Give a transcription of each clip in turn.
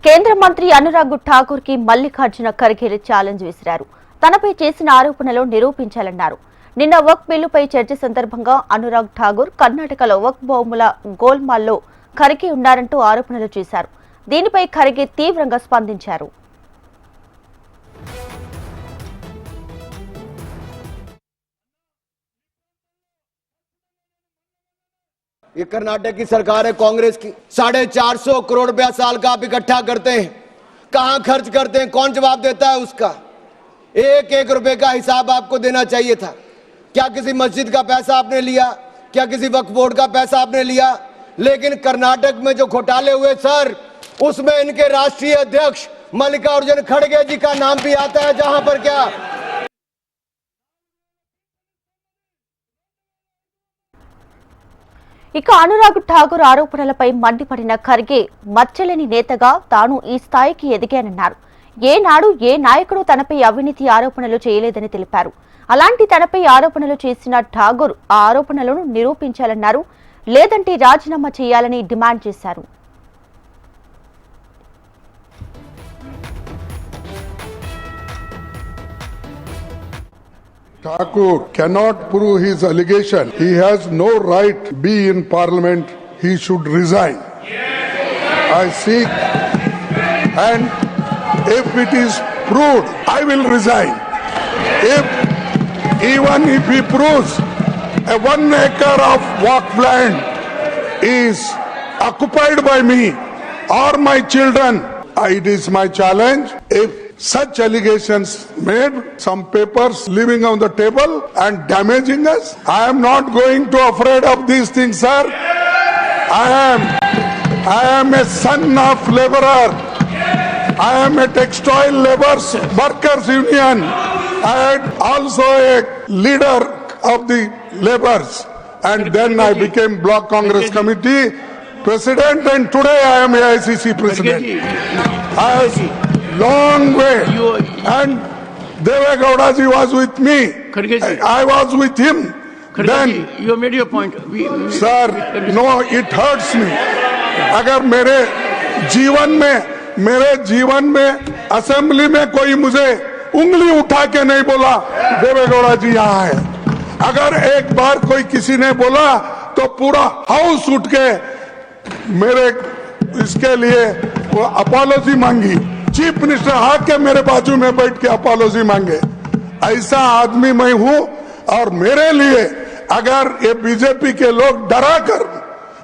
కేంద్ర మంత్రి అనురాగ్ ఠాకూర్ కి మల్లికార్జున ఖర్గే ఛాలెంజ్ విసిరారు. తనపై చేసిన ఆరోపణలు నిరూపించాలన్నారు. నిన్న వక్ఫ్ బిల్లుపై చర్చ సందర్భంగా అనురాగ్ ఠాకూర్ కర్ణాటకలో వక్ఫ్ భూముల గోల్మాల్లో ఖర్గే ఉన్నారంటూ ఆరోపణలు చేశారు. దీనిపై ఖర్గే తీవ్రంగా స్పందించారు. ये कर्नाटक की सरकार है कांग्रेस की। 450 करोड़ रुपया साल का आप इकट्ठा करते हैं, कहां खर्च करते हैं, कौन जवाब देता है उसका? एक एक रुपए का हिसाब आपको देना चाहिए था। क्या किसी मस्जिद का पैसा आपने लिया? क्या किसी वक्फ बोर्ड का पैसा आपने लिया? लेकिन कर्नाटक में जो घोटाले हुए सर, उसमें इनके राष्ट्रीय अध्यक्ष मल्लिकार्जुन खड़गे जी का नाम भी आता है, जहां पर क्या ఇక అనురాగ్ ఠాకూర్ ఆరోపణలపై మండిపడిన ఖర్గే మచ్చలేని నేతగా తాను ఈ స్థాయికి ఎదిగానన్నారు. ఏనాడు ఏ నాయకుడు తనపై అవినీతి ఆరోపణలు చేయలేదని తెలిపారు. అలాంటి తనపై ఆరోపణలు చేసిన ఠాకూర్ ఆ ఆరోపణలను నిరూపించాలన్నారు. లేదంటే రాజీనామా చేయాలని డిమాండ్ చేశారు. Thakur cannot prove his allegation. He has no right to be in parliament. He should resign. I seek, and if it is proved, I will resign. Even if he proves a 1 acre of waqf land is occupied by me or my children, it is my challenge. If such allegations made, some papers leaving on the table and damaging us, I am not going to afraid of these things, sir. I am a son of laborer. I am a textile laborers workers union. I am also a leader of the laborers, and then I became block congress committee president, and today I am AICC president. Long way, and Devegowda ji was with me. I was with him. Then you made your point. Sir, no, it hurts me. अगर मेरे जीवन में assembly में कोई मुझे उंगली उठा के नहीं बोला देवेगौड़ा जी यहाँ है, अगर एक बार कोई किसी ने बोला तो पूरा हाउस उठ के मेरे इसके लिए वो अपॉलॉजी मांगी. चीफ मिनिस्टर आके मेरे बाजू में बैठ के अपॉलॉजी मांगे. ऐसा आदमी मैं हूं, और मेरे लिए अगर ये बीजेपी के लोग डरा कर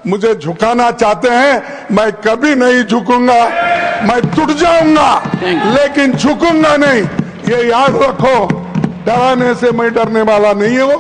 मुझे झुकाना चाहते हैं, मैं कभी नहीं झुकूंगा. मैं टूट जाऊंगा लेकिन झुकूंगा नहीं. ये याद रखो, डराने से मैं डरने वाला नहीं हूं.